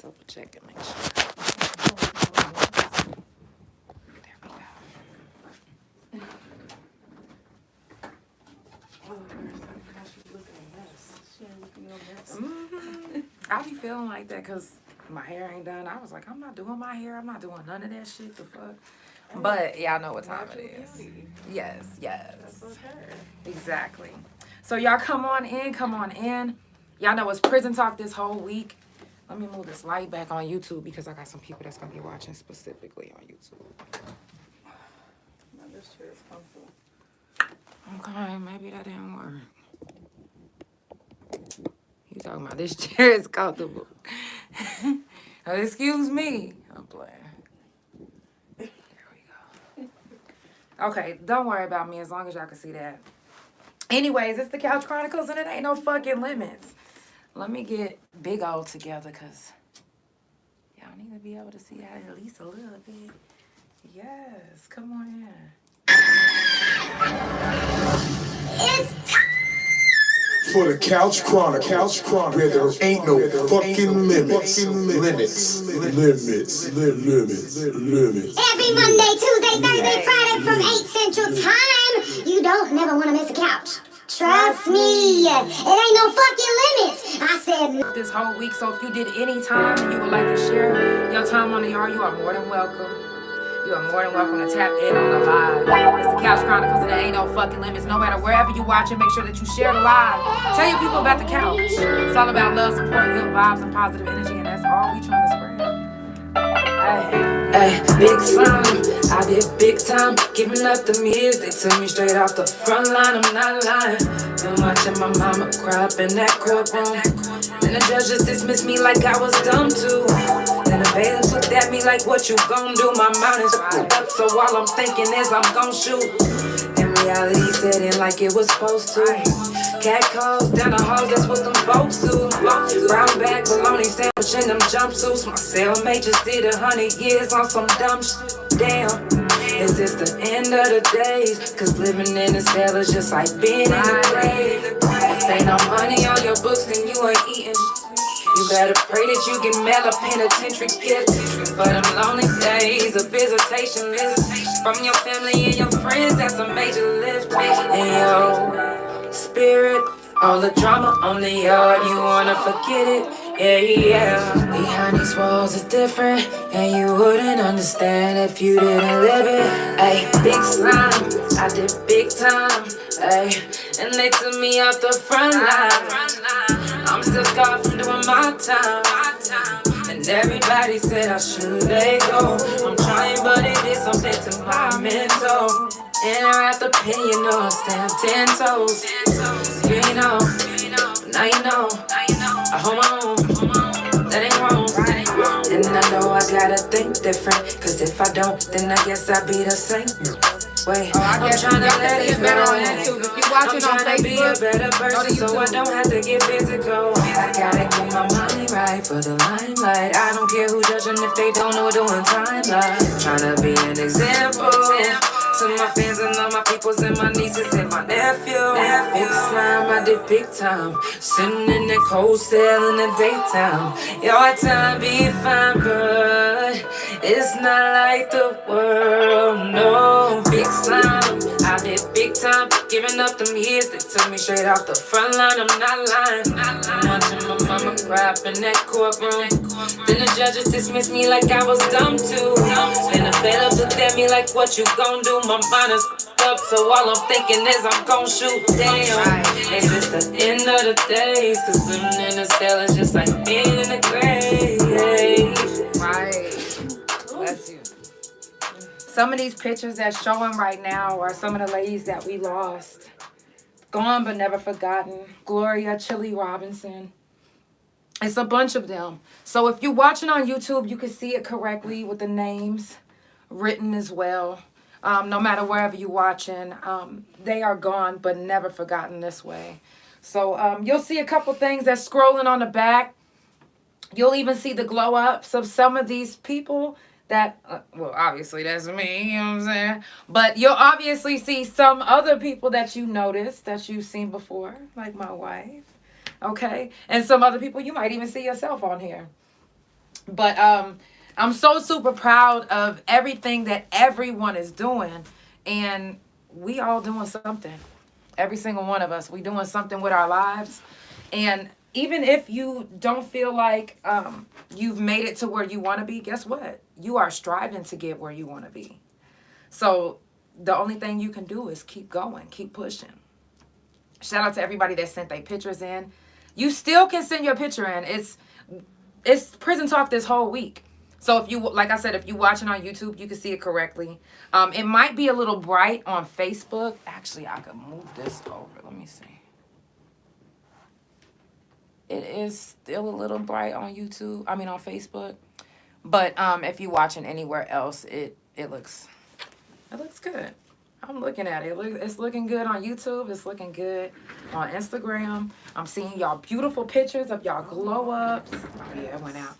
double check and make sure. There we go. I be feeling like that because my hair ain't done. I was like, I'm not doing my hair. I'm not doing none of that shit. The fuck. But y'all know what time it is. Yes, yes. Exactly. So y'all come on in, come on in. Y'all know it's prison talk this whole week. Let me move this light back on YouTube because I got some people that's gonna be watching specifically on YouTube. Now this chair is comfortable. Okay, maybe that didn't work. You talking about this chair is comfortable? Excuse me. I'm playing. There we go. Okay, don't worry about me as long as y'all can see that. Anyways, it's the Couch Chronicles and it ain't no fucking limits. Let me get Big O together because y'all need to be able to see that at least a little bit. Yes, come on in. It's time for the Couch Chronicles, where there ain't no fucking limits. Every Monday, Tuesday, Thursday, Friday from 8 Central Time. You don't never want to miss a couch. Trust me, it ain't no fucking limits. I said this whole week, so if you did any time and you would like to share your time on the yard, you are more than welcome. You are more than welcome to tap in on the live. It's the Couch Chronicles and there ain't no fucking limits. No matter wherever you watching, make sure that you share the live. Tell your people about the couch. It's all about love, support, good vibes, and positive energy, and that's all we trying to spread. Hey, big slime, I did big time, giving up the years. They took me straight off the front line, I'm not lying. Been watching my mama cry up in that courtroom. And the judge just dismissed me like I was dumb too. Then the bailiff looked at me like, what you gon' do? My mind is fucked up, so all I'm thinking is I'm gon' shoot. And reality set in like it was supposed to. Cat calls down the halls, that's what them folks do. Brown bag, bologna sandwich in them jumpsuits. My cellmate just did 100 years on some dumb shit. Damn, is this the end of the days? Cause living in this hell is just like being in the grave. If ain't no money on your books, then you ain't eating. You better pray that you get mail or penitentiary gifts for them lonely days of visitation lists from your family and your friends. That's a major lift. And yo, spirit, all the drama on the yard, you wanna forget it. Yeah. Behind these walls is different, and you wouldn't understand if you didn't live it. Ay, big slime, I did big time. Ay, and they took me out the front line. I'm still scarred from doing my time. And everybody said I should let go. I'm trying, but it did something to my mental. In or out the pen, you know I stand 10 toes. You ain't know, now you know. I hold my own, that ain't wrong. And I know I gotta think different. Cause if I don't, then I guess I'll be the same. Wait, I'm trying to let it go. I'm trying to be a better person so I don't have to get physical. I gotta get my mind right for the limelight. I don't care who judging if they don't know doing time. Trying to be an example to my fans and all my peoples and my nieces and my nephew. Big slime, I did big time. Sitting in the cold cell in the daytime. Your time be fine, but it's not like the world, no. Big slime, I did big time. Giving up them years, they took me straight off the front line. I'm not lying. I'm watching my mama cry up in that courtroom. Then the judges dismissed me like I was dumb too. And the bailiff looked at me like, what you gon' do? My mind is up, so all I'm thinking is I'm gon' shoot. Damn, it's just the end of the days. Cause living in this hell is just like being in the grave. Right. Bless you. Some of these pictures that's showing right now are some of the ladies that we lost. Gone but never forgotten. Gloria Chili Robinson. It's a bunch of them. So if you're watching on YouTube, you can see it correctly with the names written as well. No matter wherever you're watching, they are gone but never forgotten this way. So you'll see a couple things that's scrolling on the back. You'll even see the glow ups of some of these people that, well, obviously that's me, you know what I'm saying? But you'll obviously see some other people that you noticed that you've seen before, like my wife, okay? And some other people, you might even see yourself on here. But I'm so super proud of everything that everyone is doing, and we all doing something. Every single one of us, we doing something with our lives. And even if you don't feel like you've made it to where you want to be, guess what? You are striving to get where you want to be. So the only thing you can do is keep going, keep pushing. Shout out to everybody that sent their pictures in. You still can send your picture in. It's prison talk this whole week. So if you, like I said, if you're watching on YouTube, you can see it correctly. It might be a little bright on Facebook. Actually, I could move this over. Let me see. It is still a little bright on YouTube. I mean on Facebook. But if you're watching anywhere else, it looks good. I'm looking at it. It's looking good on YouTube. It's looking good on Instagram. I'm seeing y'all beautiful pictures of y'all glow ups. Oh yeah, it went out.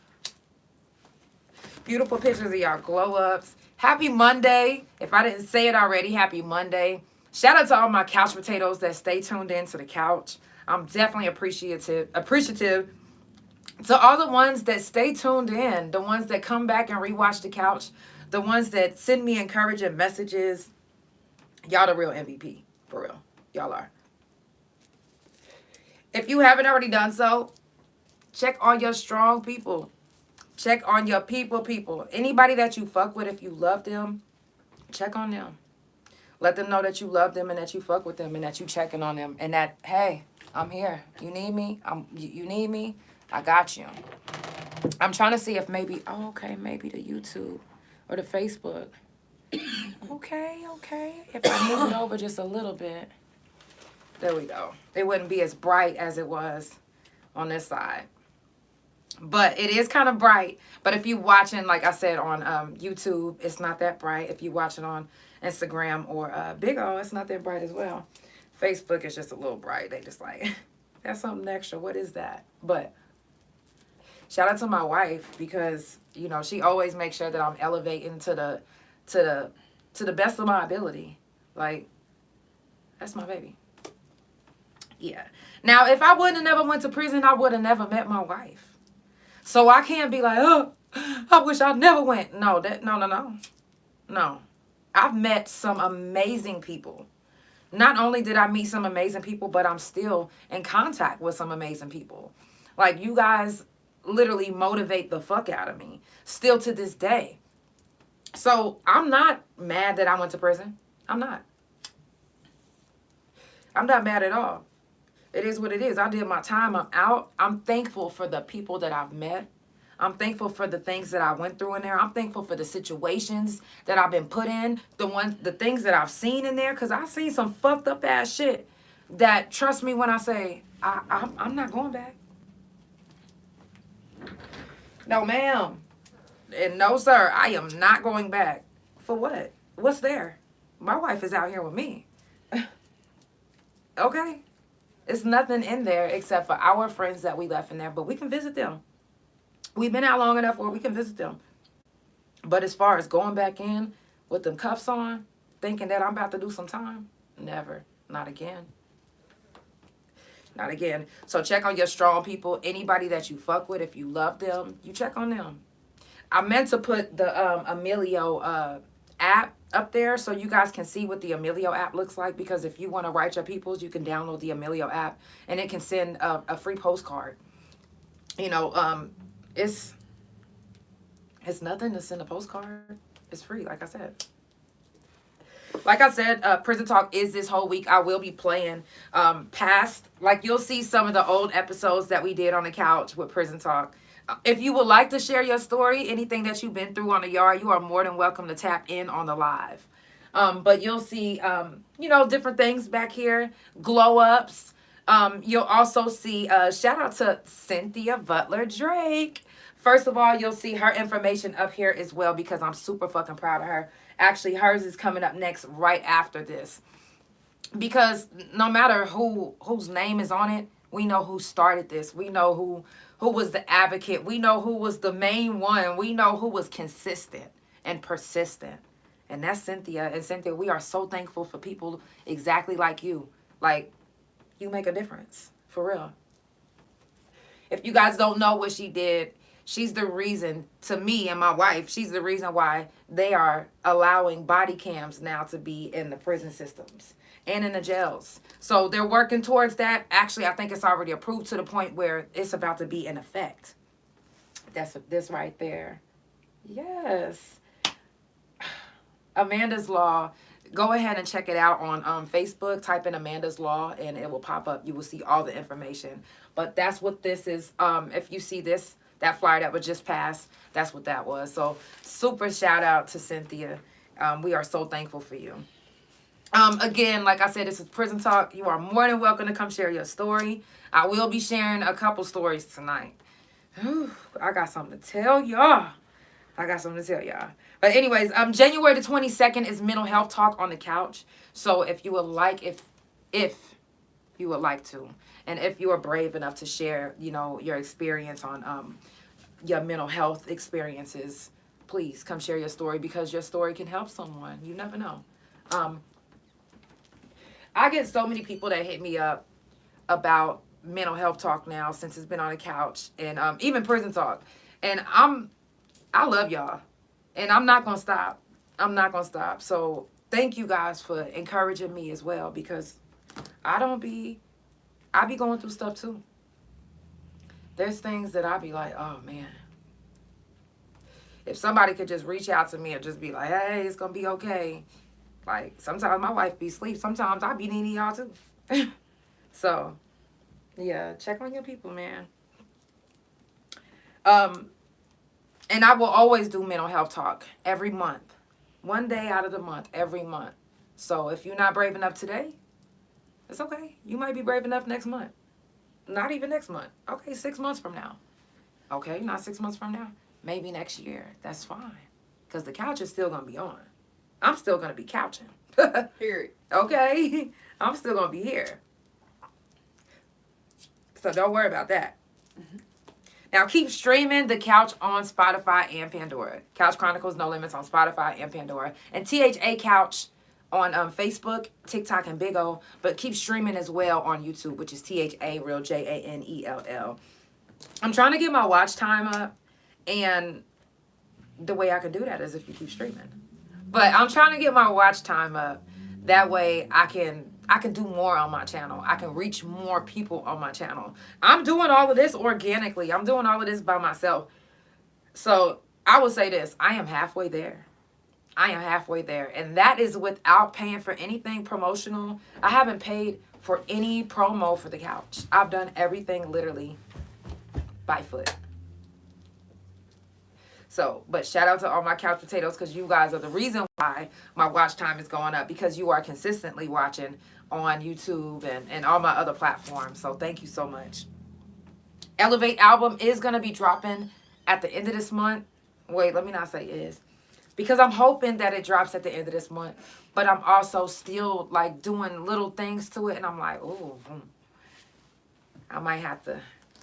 Beautiful pictures of y'all glow ups. Happy Monday. If I didn't say it already, happy Monday. Shout out to all my couch potatoes that stay tuned in to the couch. I'm definitely appreciative to all the ones that stay tuned in, the ones that come back and rewatch the couch, the ones that send me encouraging messages. Y'all the real MVP, for real. Y'all are. If you haven't already done so, check on your strong people. Check on your people. Anybody that you fuck with, if you love them, check on them. Let them know that you love them and that you fuck with them and that you checking on them and that, hey, I'm here. You need me? You need me? I got you. I'm trying to see if maybe, maybe the YouTube or the Facebook. Okay. If I move it over just a little bit. There we go. It wouldn't be as bright as it was on this side. But it is kind of bright. But if you're watching, like I said, on YouTube, it's not that bright. If you're watching on Instagram or Big O, it's not that bright as well. Facebook is just a little bright. They just like, that's something extra. What is that? But shout out to my wife because, you know, she always makes sure that I'm elevating to the best of my ability. Like, that's my baby. Yeah. Now, if I wouldn't have never went to prison, I would have never met my wife. So I can't be like, oh, I wish I never went. No. I've met some amazing people. Not only did I meet some amazing people, but I'm still in contact with some amazing people. Like, you guys literally motivate the fuck out of me. Still to this day. So I'm not mad that I went to prison. I'm not mad at all. It is what it is. I did my time. I'm out. I'm thankful for the people that I've met. I'm thankful for the things that I went through in there. I'm thankful for the situations that I've been put in. The things that I've seen in there. Because I've seen some fucked up ass shit that, trust me when I say, I'm not going back. No, ma'am. And no, sir, I am not going back. For what? What's there? My wife is out here with me. Okay? It's nothing in there except for our friends that we left in there, but we can visit them. We've been out long enough where we can visit them. But as far as going back in with them cuffs on, thinking that I'm about to do some time, never. Not again. Not again. So check on your strong people. Anybody that you fuck with, if you love them, you check on them. I meant to put the Emilio app up there so you guys can see what the Emilio app looks like, because if you want to write your peoples, you can download the Emilio app and it can send a free postcard. You know, it's nothing to send a postcard. It's free, like I said. Like I said, Prison Talk is this whole week. I will be playing past, like you'll see some of the old episodes that we did on the couch with Prison Talk. If you would like to share your story, anything that you've been through on the yard, you are more than welcome to tap in on the live. But you'll see, you know, different things back here, glow ups. You'll also see, shout out to Cynthia Butler Drake. First of all, you'll see her information up here as well because I'm super fucking proud of her. Actually, hers is coming up next right after this. Because no matter whose name is on it, we know who started this. We know who was the advocate. We know who was the main one. We know who was consistent and persistent. And that's Cynthia. And Cynthia, we are so thankful for people exactly like you. Like, you make a difference. For real. If you guys don't know what she did, She's the reason, to me and my wife, she's the reason why they are allowing body cams now to be in the prison systems and in the jails. So they're working towards that. Actually, I think it's already approved to the point where it's about to be in effect. That's this right there. Yes. Amanda's Law. Go ahead and check it out on Facebook. Type in Amanda's Law and it will pop up. You will see all the information. But that's what this is. If you see this, that flyer that was just passed, that's what that was. So super shout out to Cynthia. We are so thankful for you. Again, like I said, this is Prison Talk. You are more than welcome to come share your story. I will be sharing a couple stories tonight. Whew, I got something to tell y'all. But anyways, January the 22nd is Mental Health Talk on the Couch. So if you would like, if you would like to, and if you are brave enough to share, you know, your experience on your mental health experiences, please come share your story, because your story can help someone. You never know. I get so many people that hit me up about mental health talk now since it's been on the couch, and even prison talk. And I love y'all, and I'm not gonna stop. So thank you guys for encouraging me as well, because I be going through stuff too. There's things that I be like, oh man, if somebody could just reach out to me and just be like, hey, it's gonna be okay. Like, sometimes my wife be asleep. Sometimes I be needing y'all too. So, yeah, check on your people, man. And I will always do mental health talk every month. One day out of the month, every month. So, if you're not brave enough today, it's okay. You might be brave enough next month. Not even next month. Okay, 6 months from now. Okay, not 6 months from now. Maybe next year. That's fine. Because the couch is still going to be on. I'm still going to be couching. Period. Okay? I'm still going to be here. So don't worry about that. Mm-hmm. Now keep streaming the couch on Spotify and Pandora. Couch Chronicles No Limits on Spotify and Pandora. And THA Couch on Facebook, TikTok, and Big O. But keep streaming as well on YouTube, which is THA Real JANELL. I'm trying to get my watch time up. And the way I can do that is if you keep streaming. But I'm trying to get my watch time up. That way I can do more on my channel. I can reach more people on my channel. I'm doing all of this organically. I'm doing all of this by myself. So I will say this. I am halfway there. And that is without paying for anything promotional. I haven't paid for any promo for the couch. I've done everything literally by foot. So, but shout out to all my couch potatoes, because you guys are the reason why my watch time is going up, because you are consistently watching on YouTube and all my other platforms. So thank you so much. Elevate album is going to be dropping at the end of this month. Wait, let me not say is. Because I'm hoping that it drops at the end of this month. But I'm also still like doing little things to it. And I'm like, oh, I might have to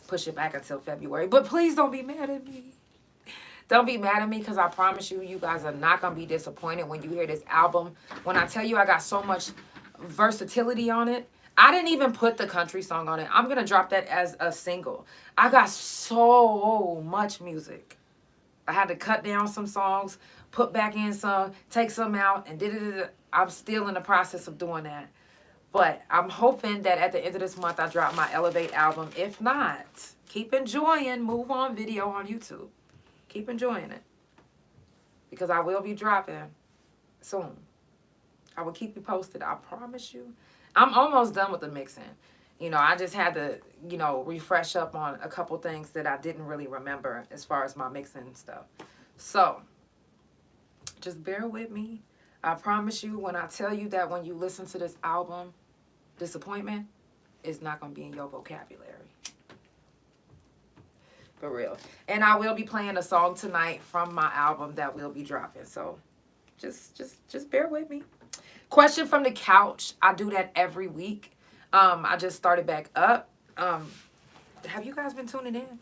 push it back until February. But please don't be mad at me. Don't be mad at me, because I promise you, you guys are not going to be disappointed when you hear this album. When I tell you I got so much versatility on it. I didn't even put the country song on it. I'm going to drop that as a single. I got so much music. I had to cut down some songs, put back in some, take some out, and I'm still in the process of doing that. But I'm hoping that at the end of this month, I drop my Elevate album. If not, keep enjoying Move On video on YouTube. Keep enjoying it, because I will be dropping soon. I will keep you posted. I promise you. I'm almost done with the mixing. You know, I just had to, you know, refresh up on a couple things that I didn't really remember as far as my mixing stuff. So, just bear with me. I promise you, when I tell you that when you listen to this album, disappointment is not going to be in your vocabulary. For real. And I will be playing a song tonight from my album that will be dropping. So just bear with me. Question from the couch. I do that every week. I just started back up. Have you guys been tuning in?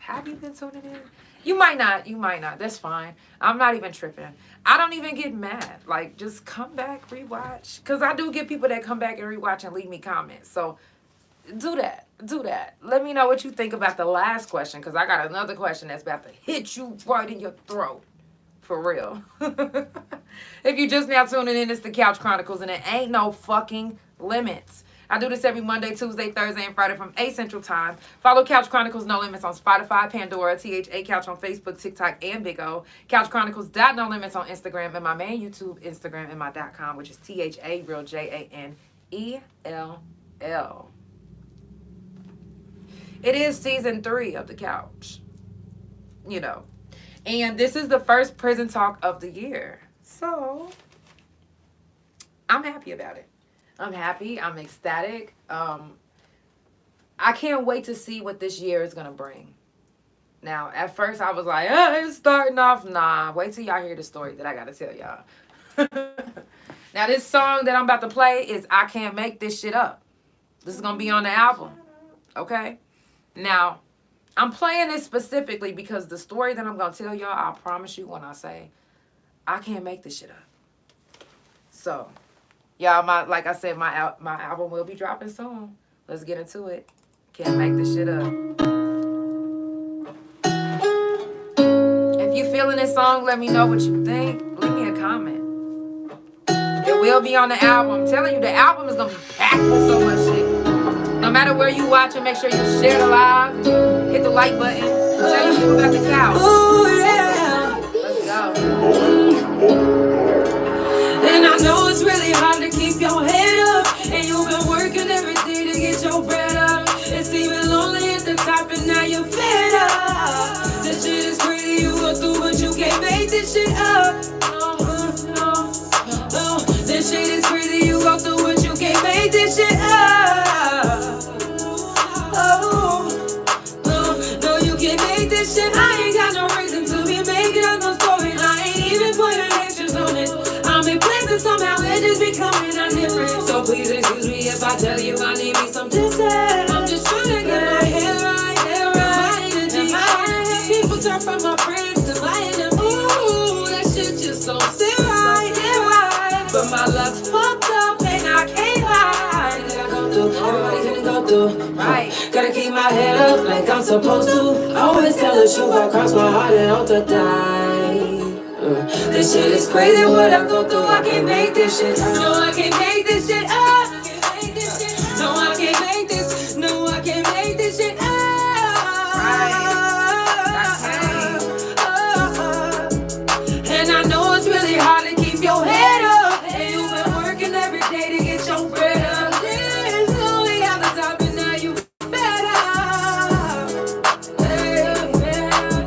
Have you been tuning in? You might not. That's fine. I'm not even tripping. I don't even get mad. Like, just come back, rewatch. Because I do get people that come back and rewatch and leave me comments. So do that. Do that. Let me know what you think about the last question, because I got another question that's about to hit you right in your throat. For real. If you just now tuning in, it's the Couch Chronicles, and it ain't no fucking limits. I do this every Monday, Tuesday, Thursday, and Friday from 8 Central Time. Follow Couch Chronicles No Limits on Spotify, Pandora, THA Couch on Facebook, TikTok, and Big O. Couch Chronicles No Limits on Instagram, and my main YouTube Instagram and my .com, which is THA Real JANELL. It is season 3 of the Couch. You know. And this is the first prison talk of the year. So, I'm happy about it. I'm happy. I'm ecstatic. I can't wait to see what this year is going to bring. Now, at first I was like, it's starting off. Nah, wait till y'all hear the story that I got to tell y'all. Now, this song that I'm about to play is I Can't Make This Shit Up. This is going to be on the album. Okay? Now, I'm playing this specifically because the story that I'm going to tell y'all, I promise you when I say, I can't make this shit up. So, y'all, like I said, my album will be dropping soon. Let's get into it. Can't make this shit up. If you feeling this song, let me know what you think. Leave me a comment. It will be on the album. I'm telling you, the album is going to be packed with so much shit. No matter where you watch it, make sure you share the live, hit the like button, tell your people about the Couch. Ooh, yeah. Let's go. And I know it's really hard to keep your head up, and you've been working every day to get your bread up. It's even lonely at the top, and now you're fed up. This shit is crazy, you go through, but you can't make this shit up. No. This shit is crazy, you go through, but you can't make this shit up. No, you can't make this shit. I ain't got no reason to be making up no story. I ain't even putting extras on it. I'm in places somehow, it just be coming out different. So please excuse me if I tell you I need me some distance. I'm just trying to get my head right, my energy high. People turn from my friends to my enemies. Ooh, that shit just don't sit right. But my luck's fucked up and I can't lie. Everybody can go through. Right. Gotta keep my head up like I'm supposed to. I always tell the truth, I cross my heart and hope to die. This shit is crazy what I go through. I can't make this shit up. No, I can't make this shit up. No, I can't make this. No, I can't make this shit up. And I know it's really hard to keep your head up, and you've been working every day to get your bread up. It's only at the top, and now you fed up.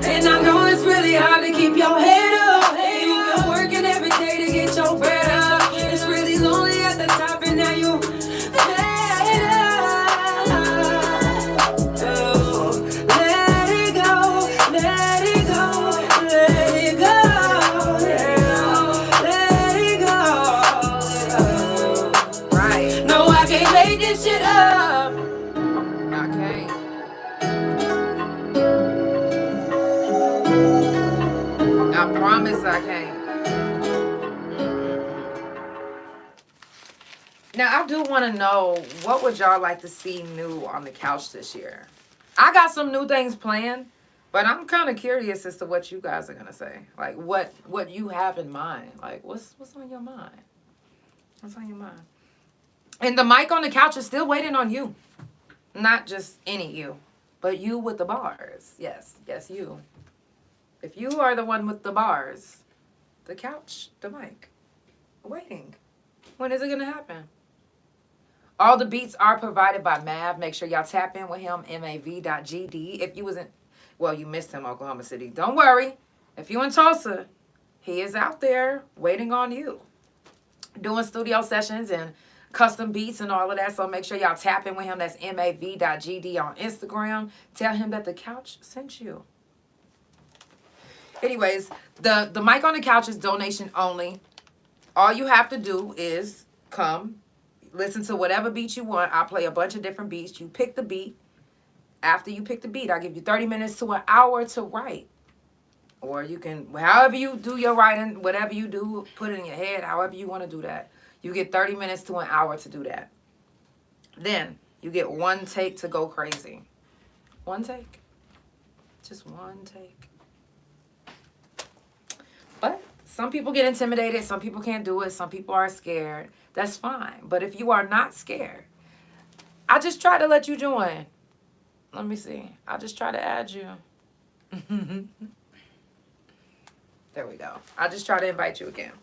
And I know it's really hard to keep your head up, and you've been working every day to get your bread up. It's really lonely at the top, and now you fed up. Oh, let it go, let it go, let it go. Right. No, I can't make this shit up. I can't. I promise I can't. Now, I do want to know, what would y'all like to see new on the Couch this year? I got some new things planned, but I'm kind of curious as to what you guys are going to say. Like, what you have in mind. Like, what's on your mind? What's on your mind? And the mic on the couch is still waiting on you. Not just any you, but you with the bars. Yes, you. If you are the one with the bars, the couch, the mic, waiting. When is it going to happen? All the beats are provided by Mav. Make sure y'all tap in with him, mav.gd. If you wasn't, well, you missed him, Oklahoma City. Don't worry. If you in Tulsa, he is out there waiting on you. Doing studio sessions and custom beats and all of that. So make sure y'all tap in with him. That's mav.gd on Instagram. Tell him that the couch sent you. Anyways, the mic on the couch is donation only. All you have to do is come, listen to whatever beat you want. I'll play a bunch of different beats. You pick the beat. After you pick the beat, I'll give you 30 minutes to an hour to write. Or you can, however you do your writing, whatever you do, put it in your head, however you want to do that. You get 30 minutes to an hour to do that. Then You get one take to go crazy. One take. Just one take. But some people get intimidated. Some people can't do it. Some people are scared. That's fine. But if you are not scared, I just try to let you join. Let me see. I just try to add you. There we go. I just try to invite you again.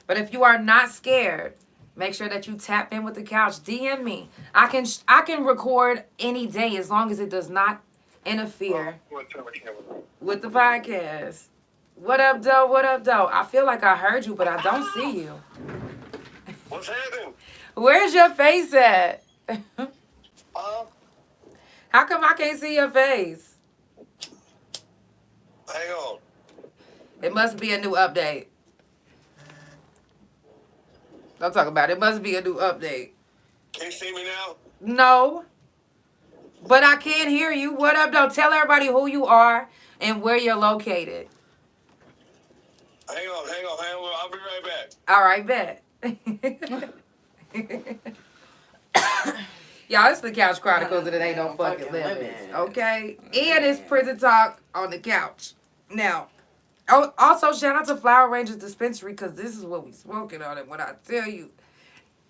But if you are not scared, make sure that you tap in with the couch. DM me. I can record any day as long as it does not interfere with the podcast. What up, though? What up, though? I feel like I heard you, but I don't see you. What's happening? Where's your face at? How come I can't see your face? Hang on. It must be a new update. I'm talking about it must be a new update. Can you see me now? No. But I can't hear you. What up, though? Tell everybody who you are and where you're located. Hang on. I'll be right back. All right, bet. Y'all, it's the Couch Chronicles and it ain't no fucking limits. Okay? And it's Prison Talk on the couch. Now, also shout out to Flower Rangers Dispensary because this is what we smoking on it. When I tell you,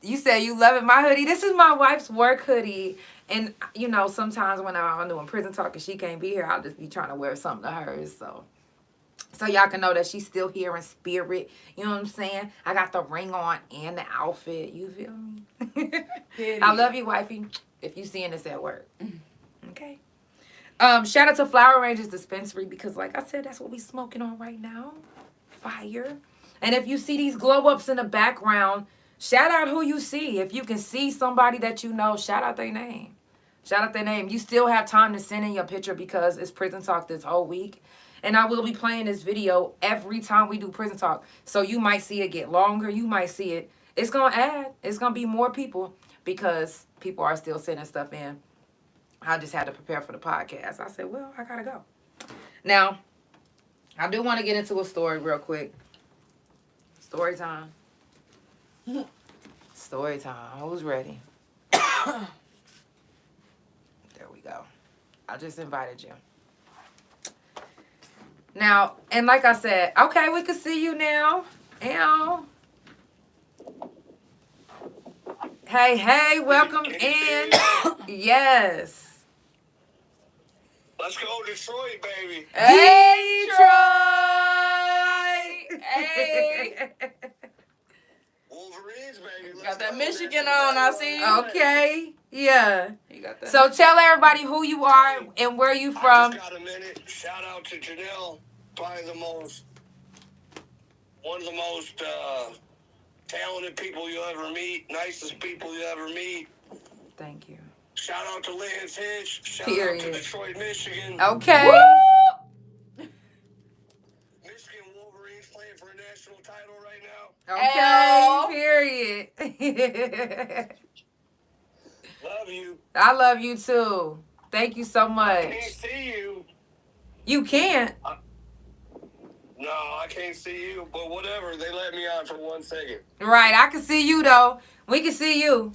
you say you love it. My hoodie, this is my wife's work hoodie. And, you know, sometimes when I'm doing Prison Talk and she can't be here, I'll just be trying to wear something to hers. So y'all can know that she's still here in spirit. You know what I'm saying? I got the ring on and the outfit. You feel me? I love you, wifey. If you seeing this at work. Okay. Shout out to Flower Rangers Dispensary because, like I said, that's what we smoking on right now. Fire. And if you see these glow ups in the background, shout out who you see. If you can see somebody that you know, shout out their name. Shout out their name. You still have time to send in your picture because it's Prison Talk this whole week. And I will be playing this video every time we do Prison Talk. So you might see it get longer. You might see it. It's going to add. It's going to be more people because people are still sending stuff in. I just had to prepare for the podcast. I said, well, I got to go. Now, I do want to get into a story real quick. Story time. Story time. Who's ready? There we go. I just invited you. Now, and like I said, okay, we can see you now. Ow. Hey, welcome in. Yes. Let's go Detroit, baby. Hey, Detroit. Hey. Wolverines, baby. Let's Got that go. Michigan on, I see. Okay. Yeah. You got that. So tell everybody who you are and where you I from. just got a minute. Shout out to Janelle. Probably one of the most talented people you'll ever meet. Nicest people you'll ever meet. Thank you. Shout out to Lance Hitch. Shout Period. out to Detroit, Michigan. Okay. Michigan Wolverines playing for a national title right now. Okay. Period. Love you. I love you too. Thank you so much. Can't see you. You can't. No, I can't see you, but whatever. They let me on for 1 second. Right. I can see you though. We can see you.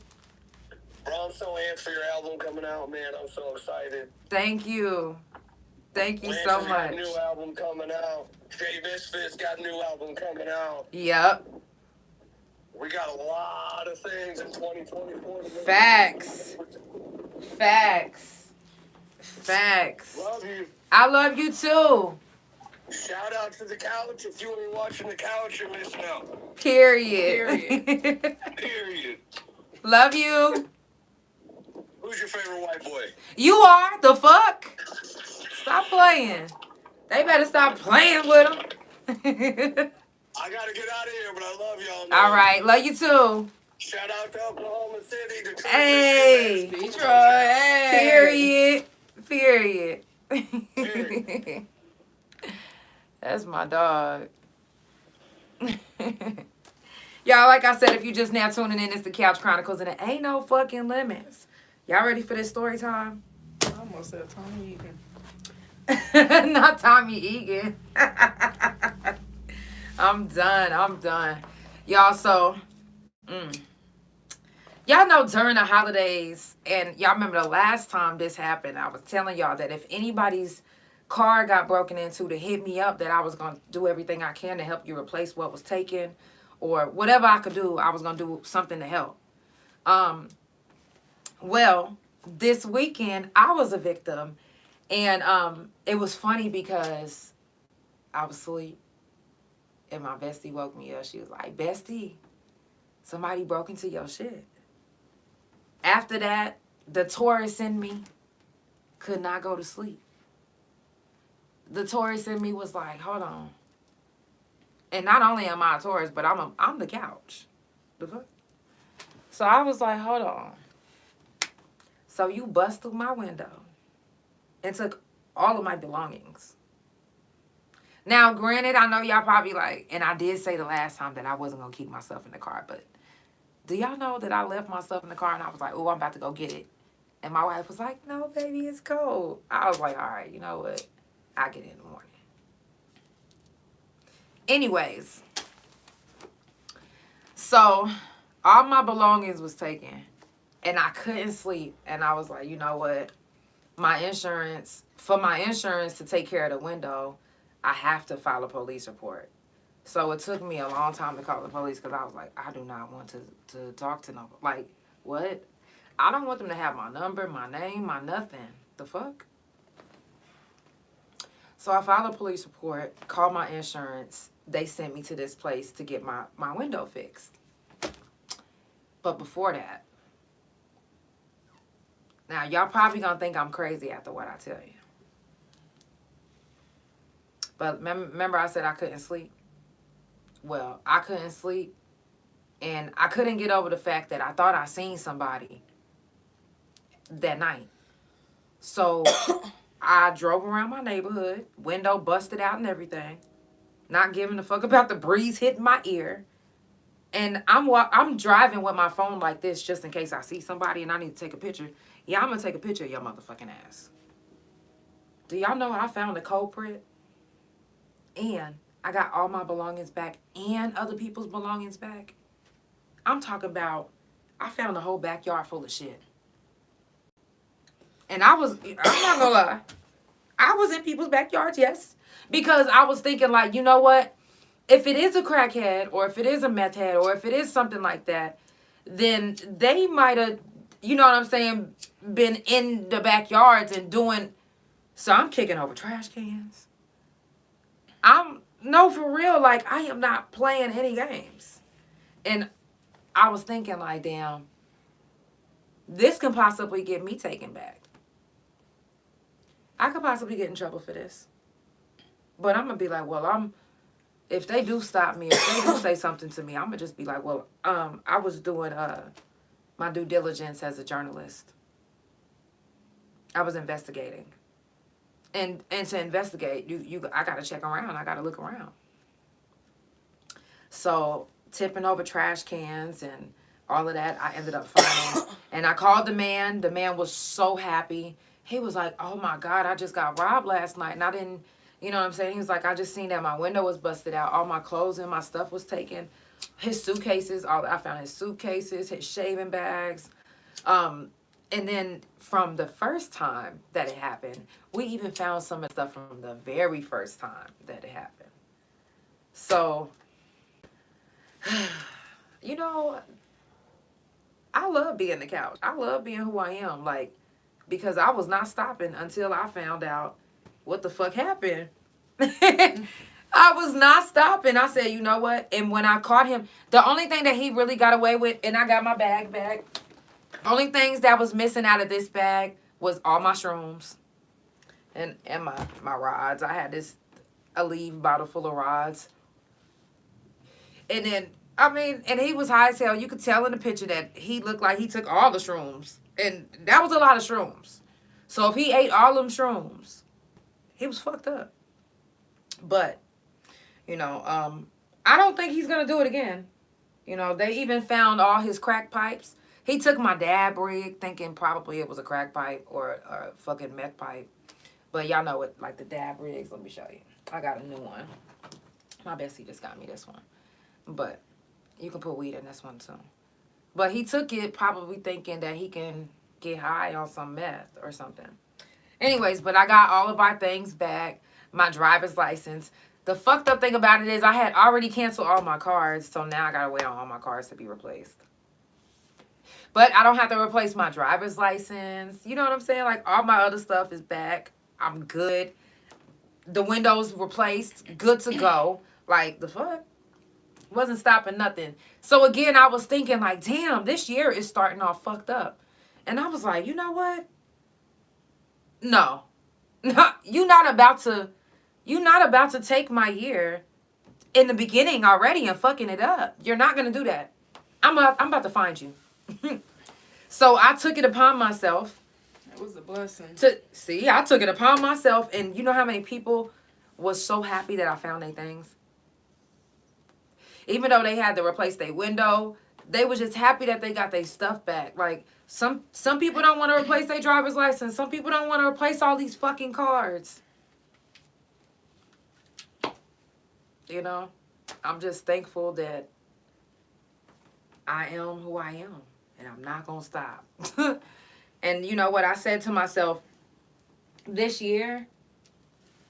Bro, I'm so amped for your album coming out, man. I'm so excited. Thank you. Thank you Lance so has got much. a new album coming out. Jay Misfits got a new album coming out. Yep. We got a lot of things in 2024. Facts. Love you. I love you too. Shout out to the couch. If you ain't watching the couch, you're missing out. Period. Period. Love you. Who's your favorite white boy? You are. The fuck? Stop playing. They better stop playing with them. I gotta get out of here, but I love y'all, man. All right. Love you too. Shout out to Oklahoma City, Detroit. Hey. Michigan, Detroit. Hey. Period. Period. That's my dog. Y'all, like I said, if you just now tuning in, it's the Couch Chronicles, and it ain't no fucking limits. Y'all ready for this story time? I almost said Tommy Egan. Not Tommy Egan. I'm done. Y'all, so... Y'all, y'all know during the holidays, and y'all remember the last time this happened, I was telling y'all that if anybody's car got broken into, to hit me up, that I was going to do everything I can to help you replace what was taken, or whatever I could do, I was going to do something to help. Well, this weekend, I was a victim, and it was funny because I was asleep, and my bestie woke me up. She was like, "Bestie, somebody broke into your shit." After that, the Taurus in me could not go to sleep. The Taurus in me was like, hold on. And not only am I a Taurus, but I'm the couch. The fuck? So I was like, hold on. So you bust through my window and took all of my belongings. Now, granted, I know y'all probably like, and I did say the last time that I wasn't going to keep my stuff in the car, but do y'all know that I left my stuff in the car and I was like, oh, I'm about to go get it. And my wife was like, no, baby, it's cold. I was like, all right, you know what? I'll get it in the morning. Anyways, so all my belongings was taken and I couldn't sleep. And I was like, you know what? For my insurance to take care of the window, I have to file a police report. So it took me a long time to call the police because I was like, I do not want to talk to nobody. Like, what? I don't want them to have my number, my name, my nothing. The fuck? So I filed a police report, called my insurance. They sent me to this place to get my window fixed. But before that, now y'all probably gonna think I'm crazy after what I tell you. But remember I said I couldn't sleep? Well, I couldn't sleep, and I couldn't get over the fact that I thought I seen somebody that night. So I drove around my neighborhood, window busted out and everything, not giving a fuck about the breeze hitting my ear. And I'm driving with my phone like this just in case I see somebody and I need to take a picture. Yeah, I'm going to take a picture of your motherfucking ass. Do y'all know I found the culprit? And I got all my belongings back and other people's belongings back. I'm talking about, I found the whole backyard full of shit. And I'm not gonna lie, I was in people's backyards, yes. Because I was thinking like, you know what? If it is a crackhead, or if it is a meth head, or if it is something like that, then they might have, you know what I'm saying, been in the backyards and doing, so I'm kicking over trash cans. No, for real, like, I am not playing any games. And I was thinking, like, damn, this can possibly get me taken back. I could possibly get in trouble for this. But I'm going to be like, well, if they do stop me, if they do say something to me, I'm going to just be like, well, I was doing my due diligence as a journalist. I was investigating. And to investigate, I got to check around. I got to look around. So tipping over trash cans and all of that, I ended up finding. And I called the man. The man was so happy. He was like, oh, my God, I just got robbed last night. And I didn't, you know what I'm saying? He was like, I just seen that my window was busted out. All my clothes and my stuff was taken. His suitcases, I found his suitcases, his shaving bags. And then from the first time that it happened, we even found some of the stuff from the very first time that it happened. So, you know, I love being the couch. I love being who I am, like, because I was not stopping until I found out what the fuck happened. I was not stopping. I said, you know what? And when I caught him, the only thing that he really got away with, and I got my bag back, only things that was missing out of this bag was all my shrooms and my rods. I had this Aleve bottle full of rods. And then, and he was high as hell. You could tell in the picture that he looked like he took all the shrooms. And that was a lot of shrooms. So if he ate all them shrooms, he was fucked up. But, you know, I don't think he's going to do it again. You know, they even found all his crack pipes. He took my dab rig thinking probably it was a crack pipe or a fucking meth pipe. But y'all know what, like the dab rigs. Let me show you. I got a new one. My bestie just got me this one. But you can put weed in this one too. But he took it probably thinking that he can get high on some meth or something. Anyways, but I got all of our things back. My driver's license. The fucked up thing about it is I had already canceled all my cards, so now I gotta wait on all my cards to be replaced. But I don't have to replace my driver's license. You know what I'm saying? Like, all my other stuff is back. I'm good. The windows replaced. Good to go. Like, the fuck? Wasn't stopping nothing. So, again, I was thinking, like, damn, this year is starting off fucked up. And I was like, you know what? No. You're not about to take my year in the beginning already and fucking it up. You're not going to do that. I'm about to find you. So I took it upon myself. It was a blessing. I took it upon myself. And you know how many people was so happy that I found their things? Even though they had to replace their window, they was just happy that they got their stuff back. Like, some people don't want to replace their driver's license. Some people don't want to replace all these fucking cards. You know? I'm just thankful that I am who I am. And I'm not going to stop. And you know what? I said to myself, this year,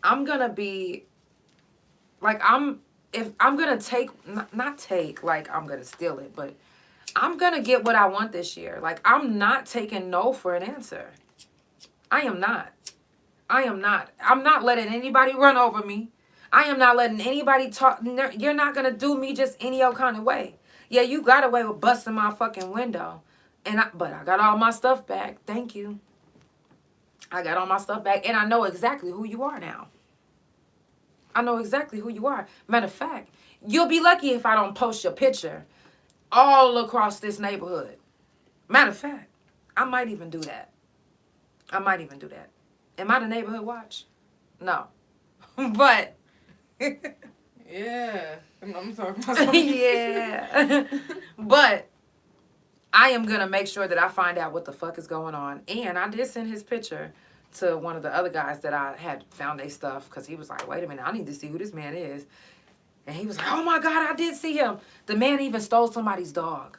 I'm going to be, like, I'm going to take, not take, like I'm going to steal it, but I'm going to get what I want this year. Like, I'm not taking no for an answer. I am not. I'm not letting anybody run over me. I am not letting anybody talk. You're not going to do me just any old kind of way. Yeah, you got away with busting my fucking window. But I got all my stuff back. Thank you. I got all my stuff back. And I know exactly who you are now. I know exactly who you are. Matter of fact, you'll be lucky if I don't post your picture all across this neighborhood. Matter of fact, I might even do that. Am I the neighborhood watch? No. But... yeah. I'm talking about something. Yeah. But I am going to make sure that I find out what the fuck is going on. And I did send his picture to one of the other guys that I had found their stuff, because he was like, wait a minute, I need to see who this man is. And he was like, oh my God, I did see him. The man even stole somebody's dog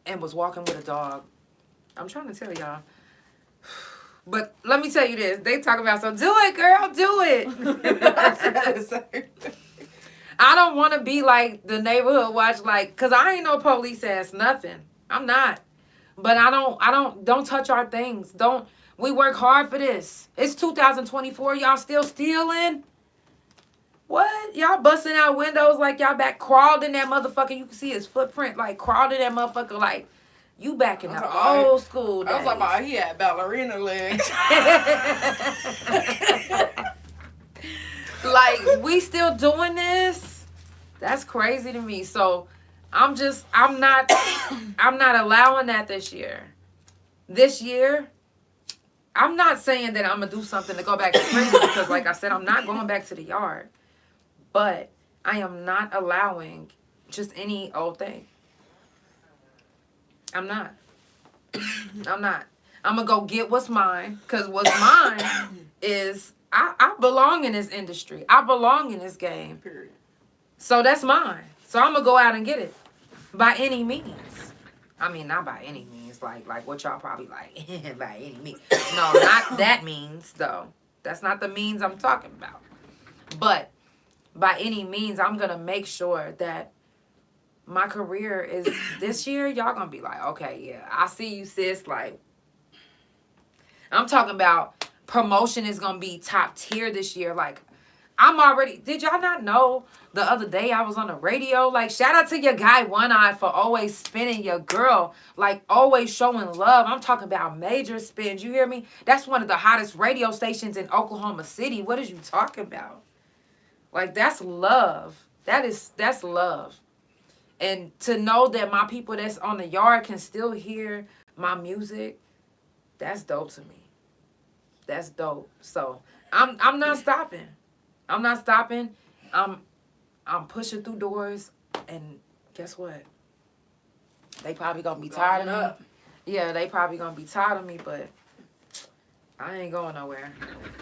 and was walking with a dog. I'm trying to tell y'all. But let me tell you this. They talk about, so do it, girl, do it. I don't want to be like the neighborhood watch, like, because I ain't no police ass nothing. I'm not. But don't touch our things. We work hard for this. It's 2024. Y'all still stealing? What? Y'all busting out windows like y'all back crawled in that motherfucker. You can see his footprint, like crawled in that motherfucker, like you back in the old school days. I was talking about he had ballerina legs. Like, we still doing this? That's crazy to me. So I'm not allowing that this year. This year, I'm not saying that I'm going to do something to go back to prison, because like I said, I'm not going back to the yard. But I am not allowing just any old thing. I'm not. I'm going to go get what's mine, because what's mine is, I belong in this industry. I belong in this game. Period. So that's mine. So I'm going to go out and get it. By any means. I mean, not by any means. Like what y'all probably like. By any means. No, not that means, though. That's not the means I'm talking about. But by any means, I'm going to make sure that my career is this year. Y'all going to be like, okay, yeah, I see you, sis. Like, I'm talking about promotion is going to be top tier this year. Like, did y'all not know the other day I was on the radio? Like, shout out to your guy One Eye for always spinning your girl. Like, always showing love. I'm talking about major spins. You hear me? That's one of the hottest radio stations in Oklahoma City. What is you talking about? Like, that's love. That's love. And to know that my people that's on the yard can still hear my music, that's dope to me. That's dope. So, I'm not stopping. I'm not stopping. I'm pushing through doors, and guess what? They probably gonna be tired of me. Yeah, they probably gonna be tired of me, but I ain't going nowhere.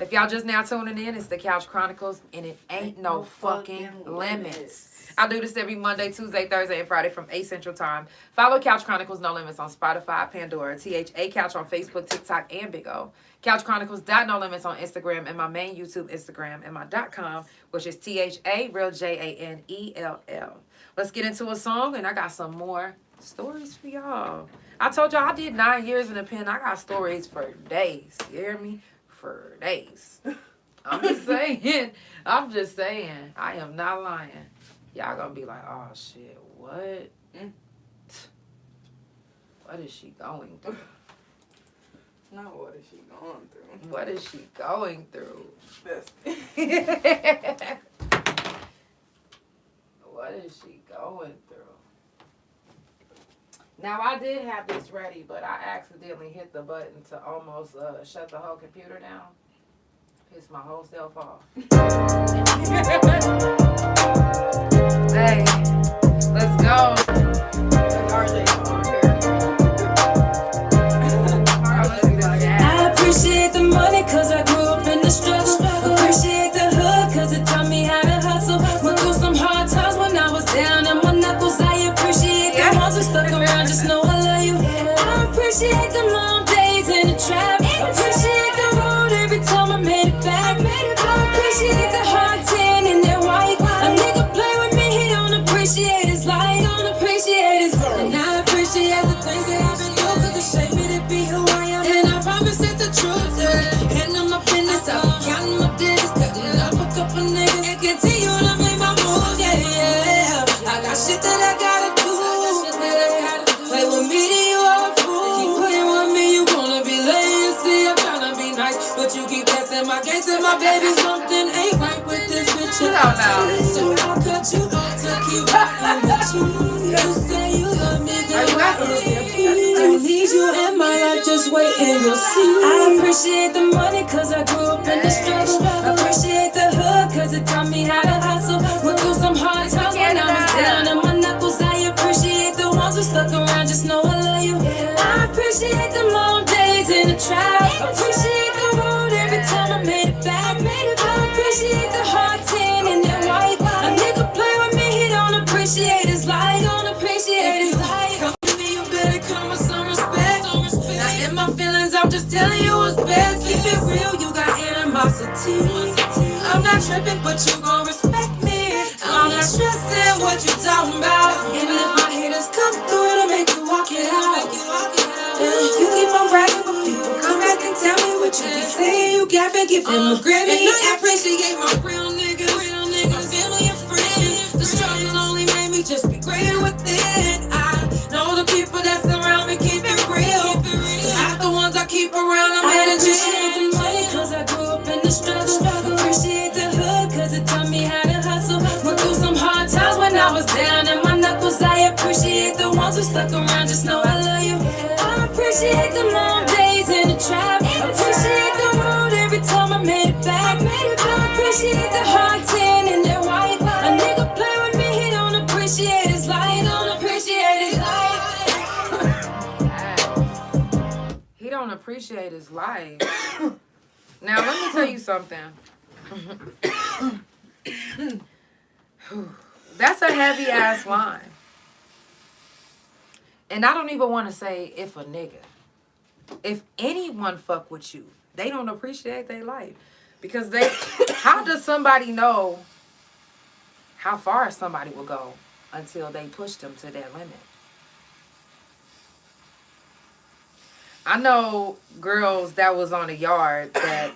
If y'all just now tuning in, it's the Couch Chronicles, and it ain't no fucking limits. I do this every Monday, Tuesday, Thursday, and Friday from 8 Central Time. Follow Couch Chronicles No Limits on Spotify, Pandora, THA Couch on Facebook, TikTok, and Big O. Couch Chronicles No Limits on Instagram, and my main YouTube Instagram, and my .com, which is THA Real JANELL. Let's get into a song, and I got some more stories for y'all. I told y'all I did 9 years in the pen. I got stories for days. You hear me? For days. I'm just saying. I'm just saying. I am not lying. Y'all gonna be like, oh shit, what? What is she going through? Not what is she going through. What is she going through? Bestie. What is she going through? Now, I did have this ready, but I accidentally hit the button to almost shut the whole computer down. Pissed my whole self off. Hey, let's go. I appreciate the money cause I grew up in the struggle. Appreciate the hood cause it taught me how to hustle. Went through some hard times when I was down on my knuckles. I appreciate the ones who stuck around, just know I love you. I appreciate the long days in the trap. Appreciate the road every time I made it back. I appreciate the hard tan in that white. A nigga play with me, he don't appreciate his life. Don't appreciate his life. And I appreciate the things that I've been through cause it shaped me to be who I am. And I promise it's the truth, yeah. Handle my business, I'll be counting my days, cutting up a couple niggas and continue to make my moves, yeah, yeah. I got shit that I gotta do. Play with me, then you are a fool. Keep playing with me, you wanna be lame. See, I'm tryna be nice, but you keep testing my gates and my baby. Something ain't right with this bitch. So I'll cut you off to keep rocking with you. You say you love me, then I need you in my life, just wait and you'll see. I appreciate the money cause I grew up in the struggle. Appreciate the hood cause it taught me how to hustle. Went through some hard times when I was down on my knuckles. I appreciate the ones who stuck around, just know I love you. I appreciate the long days in the trap. Appreciate the road every time I made it back. I appreciate the hard tan in that white. A nigga play with me, he don't appreciate his life. Don't appreciate his life. Come to me, you better come with some respect. Not in my feelings, I'm just telling you what's best. Keep it real, you got animosity. I'm not tripping, but you gon' respect me. I'm not stressing what you talking about. Even if my haters come through, it'll make you walk it out. You keep on bragging, but people come back and tell me what you be saying. You got been giving them a Grammy. I appreciate my real niggas, my family and friends. The struggle only made me just be greater within. I know the people that surround me keep it real. Not the ones I keep around, I'm appreciate the money cause I grew up in the struggle. Appreciate the hood cause it taught me how to hustle. Went through some hard times when I was down in my knuckles. I appreciate the ones who stuck around, just know I love you. I appreciate the long days in the trap. Appreciate the road every time I made it back. I appreciate the hard tan in that white. A nigga play with me, he don't appreciate his life. Don't appreciate his life. He don't appreciate his life. Now, let me tell you something. That's a heavy-ass line. And I don't even want to say if a nigga. If anyone fuck with you, they don't appreciate their life. Because how does somebody know how far somebody will go until they push them to that limit? I know girls that was on the yard that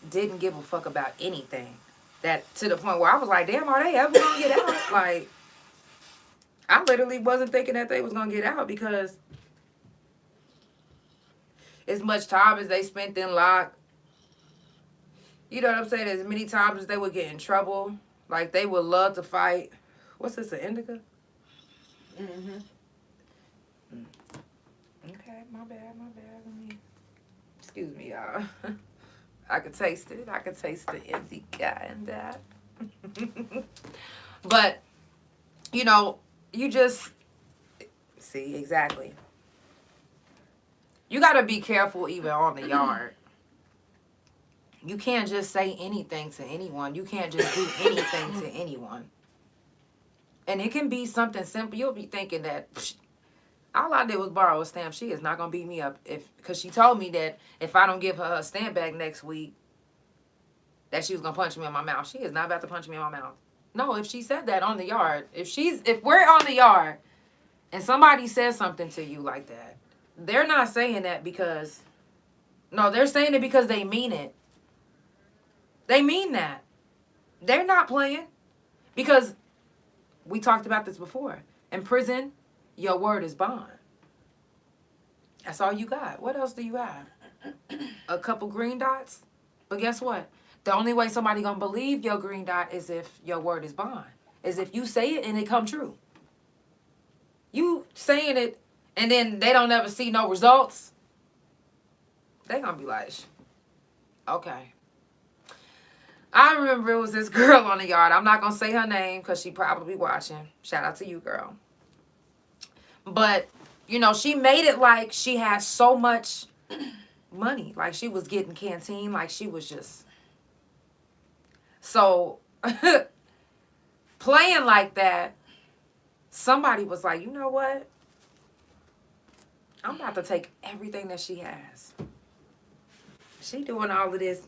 didn't give a fuck about anything. That to the point where I was like, damn, are they ever gonna get out? Like, I literally wasn't thinking that they was gonna get out because as much time as they spent in lock, you know what I'm saying? As many times as they would get in trouble, like they would love to fight. What's this, an indica? Mm-hmm. Okay, my bad. Let me, excuse me, y'all. I could taste it. I could taste the indica and that. But, you know, you just, see, exactly. You got to be careful even on the yard. You can't just say anything to anyone. You can't just do anything to anyone. And it can be something simple. You'll be thinking that all I did was borrow a stamp. She is not going to beat me up because she told me that if I don't give her a stamp back next week, that she was going to punch me in my mouth. She is not about to punch me in my mouth. No, if she said that on the yard, if we're on the yard and somebody says something to you like that, they're not saying that because, no, they're saying it because they mean it. They mean that. They're not playing. Because we talked about this before. In prison, your word is bond. That's all you got. What else do you have? A couple green dots? But guess what? The only way somebody gonna believe your green dot is if your word is bond. Is if you say it and it come true. You saying it and then they don't ever see no results. They gonna be like, okay. I remember it was this girl on the yard. I'm not going to say her name because she probably watching. Shout out to you, girl. But, you know, she made it like she had so much money. Like she was getting canteen. Like she was just... So, playing like that, somebody was like, you know what? I'm about to take everything that she has. She doing all of this...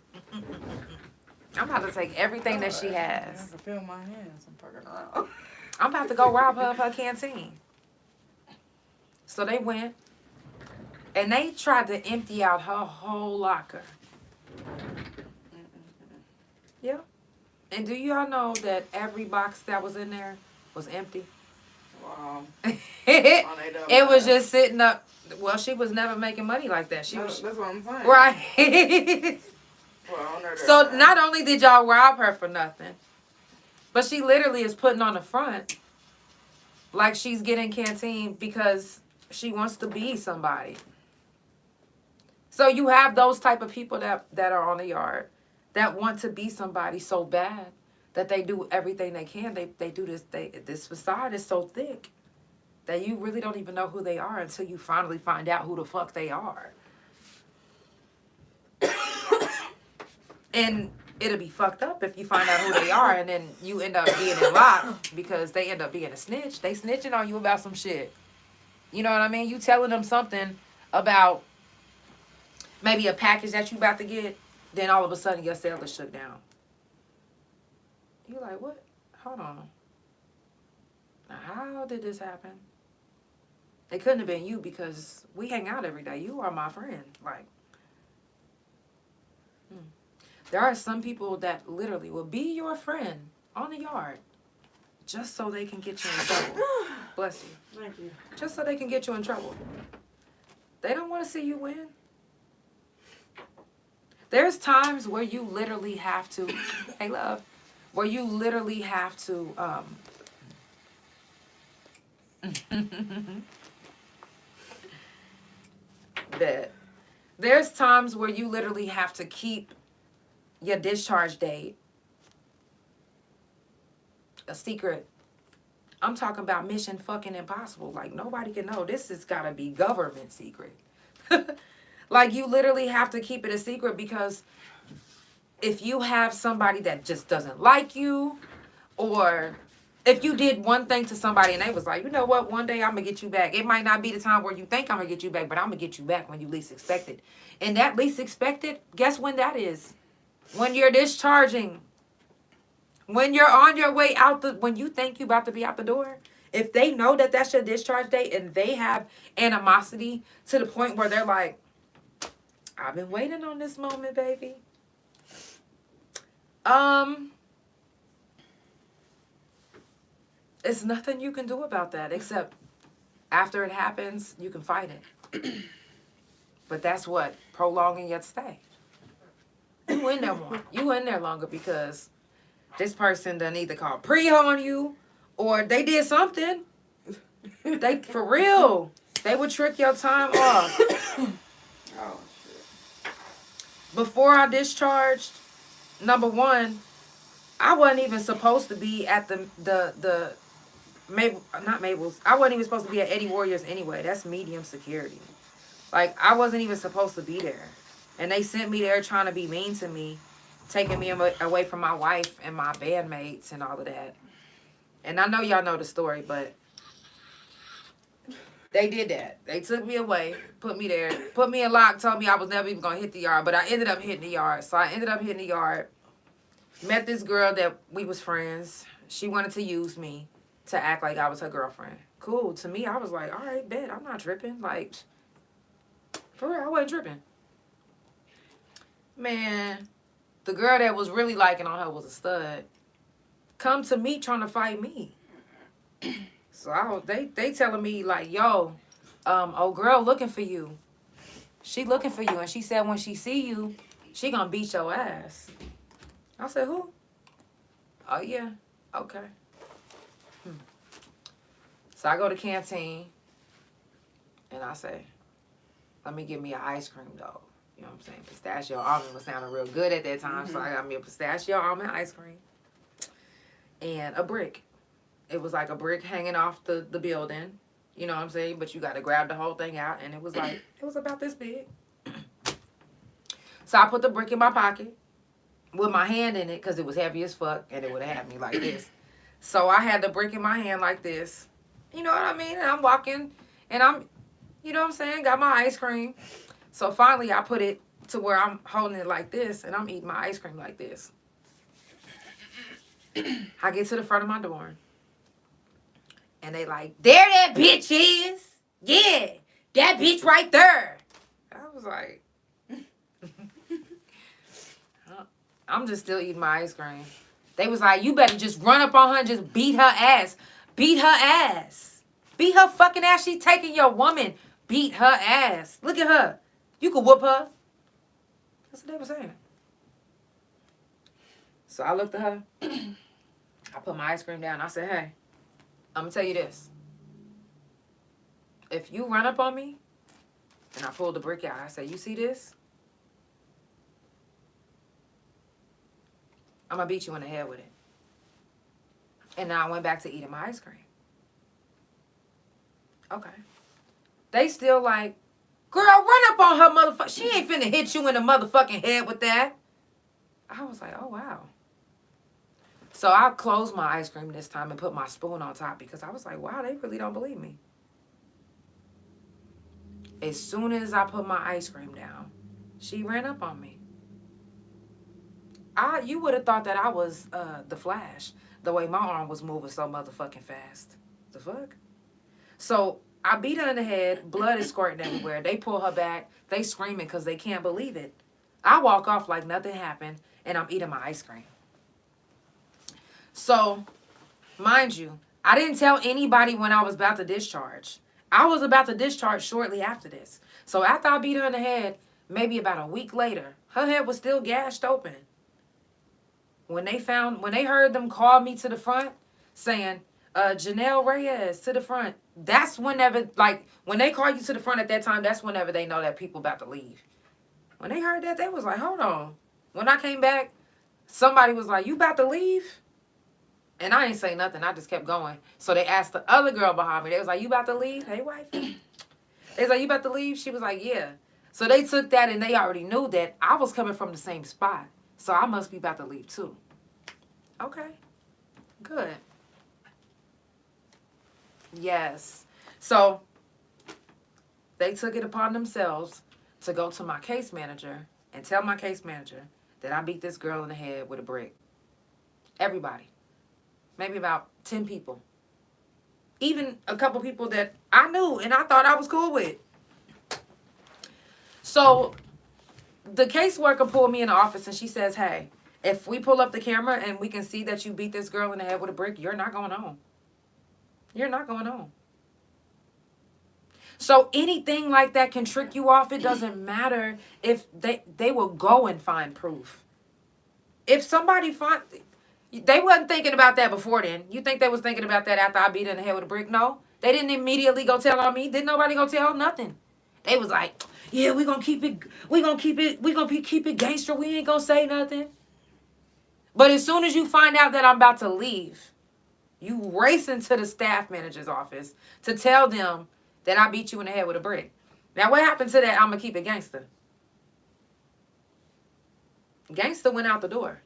I'm about to take everything that she has. I can feel my hands. I'm fucking around. I'm about to go rob her of her canteen. So they went, and they tried to empty out her whole locker. Yeah. And do y'all know that every box that was in there was empty? Wow. It was just sitting up. Well, she was never making money like that. That's what I'm saying. Right. So not only did y'all rob her for nothing, but she literally is putting on the front like she's getting canteen because she wants to be somebody. So you have those type of people that are on the yard that want to be somebody so bad that they do everything they can. They do this. This facade is so thick that you really don't even know who they are until you finally find out who the fuck they are. And it'll be fucked up if you find out who they are and then you end up being in lock because they end up being a snitch. They snitching on you about some shit. You know what I mean? You telling them something about maybe a package that you about to get, then all of a sudden your cell is shut down. You like, what? Hold on. Now, how did this happen? It couldn't have been you because we hang out every day. You are my friend. Like, there are some people that literally will be your friend on the yard just so they can get you in trouble. Bless you. Thank you. Just so they can get you in trouble. They don't want to see you win. There's times where you literally have to, hey love, where you literally have to, that there's times where you literally have to keep your discharge date a secret. I'm talking about mission fucking impossible. Like nobody can know. This has got to be government secret. Like you literally have to keep it a secret because if you have somebody that just doesn't like you, or if you did one thing to somebody and they was like, you know what, one day I'm going to get you back. It might not be the time where you think I'm going to get you back, but I'm going to get you back when you least expect it. And that least expected, guess when that is? When you're discharging. When you're on your way out, when you think you're about to be out the door. If they know that that's your discharge date and they have animosity to the point where they're like, I've been waiting on this moment, baby. It's nothing you can do about that except after it happens, you can fight it. But that's what? Prolonging your stay. You in there more. You in there longer because this person done either called pre on you or they did something. They, for real, they would trick your time off. Oh, shit. Before I discharged, number one, I wasn't even supposed to be at the not Mabel's. I wasn't even supposed to be at Eddie Warriors anyway. That's medium security. Like, I wasn't even supposed to be there. And they sent me there trying to be mean to me, taking me away from my wife and my bandmates and all of that. And I know y'all know the story, but they did that. They took me away, put me there, put me in lock, told me I was never even going to hit the yard. But I ended up hitting the yard. So I ended up hitting the yard. Met this girl that we was friends. She wanted to use me to act like I was her girlfriend. Cool. To me, I was like, all right, bet. I'm not tripping. Like, for real, I wasn't tripping. Man, the girl that was really liking on her was a stud. Come to me trying to fight me. So they telling me like, yo, old girl looking for you. She looking for you. And she said when she see you, she gonna beat your ass. I said, who? Oh, yeah. Okay. So I go to canteen. And I say, let me get me an ice cream, though. You know what I'm saying? Pistachio almond was sounding real good at that time. So I got me a pistachio almond ice cream. And a brick. It was like a brick hanging off the building. You know what I'm saying? But you got to grab the whole thing out. And it was like, it was about this big. So I put the brick in my pocket with my hand in it because it was heavy as fuck. And it would have had me like this. So I had the brick in my hand like this. You know what I mean? And I'm walking. And I'm, you know what I'm saying? Got my ice cream. So finally I put it to where I'm holding it like this. And I'm eating my ice cream like this. I get to the front of my dorm. And they like, there that bitch is. Yeah, that bitch right there. I was like, I'm just still eating my ice cream. They was like, you better just run up on her and just beat her ass. Beat her ass. Beat her fucking ass. She taking your woman. Beat her ass. Look at her. You could whoop her. That's what they were saying. So I looked at her. I put my ice cream down. I said, hey, I'm going to tell you this. If you run up on me, and I pulled the brick out, I said, you see this? I'm going to beat you in the head with it. And then I went back to eating my ice cream. Okay. They still like, girl, run up on her motherfucker. She ain't finna hit you in the motherfucking head with that. I was like, oh, wow. So I closed my ice cream this time and put my spoon on top because I was like, wow, they really don't believe me. As soon as I put my ice cream down, she ran up on me. You would have thought that I was the Flash, the way my arm was moving so motherfucking fast. The fuck? So I beat her in the head. Blood is squirting everywhere. They pull her back. They screaming because they can't believe it. I walk off like nothing happened, and I'm eating my ice cream. So, mind you, I didn't tell anybody when I was about to discharge. I was about to discharge shortly after this. So after I beat her in the head, maybe about a week later, her head was still gashed open. When they heard them call me to the front saying, Janelle Reyes to the front, that's whenever, like, when they call you to the front at that time, that's whenever they know that people about to leave. When they heard that, they was like, hold on. When I came back, somebody was like, you about to leave? And I ain't say nothing. I just kept going. So they asked the other girl behind me. They was like, you about to leave? Hey, wife. They was like, you about to leave? She was like, yeah. So they took that and they already knew that I was coming from the same spot. So I must be about to leave too. Okay. Good. Yes. So they took it upon themselves to go to my case manager and tell my case manager that I beat this girl in the head with a brick. Everybody. Maybe about 10 people. Even a couple people that I knew and I thought I was cool with. So the caseworker pulled me in the office and she says, hey, if we pull up the camera and we can see that you beat this girl in the head with a brick, you're not going home. You're not going home. So anything like that can trick you off. It doesn't matter if they will go and find proof. If somebody they wasn't thinking about that before then. You think they was thinking about that after I beat her in the head with a brick? No. They didn't immediately go tell on me. Didn't nobody go tell nothing. They was like, yeah, we're going to keep it gangster. We ain't going to say nothing. But as soon as you find out that I'm about to leave, you race into the staff manager's office to tell them that I beat you in the head with a brick. Now, what happened to that? I'm going to keep it gangster. Gangsta went out the door.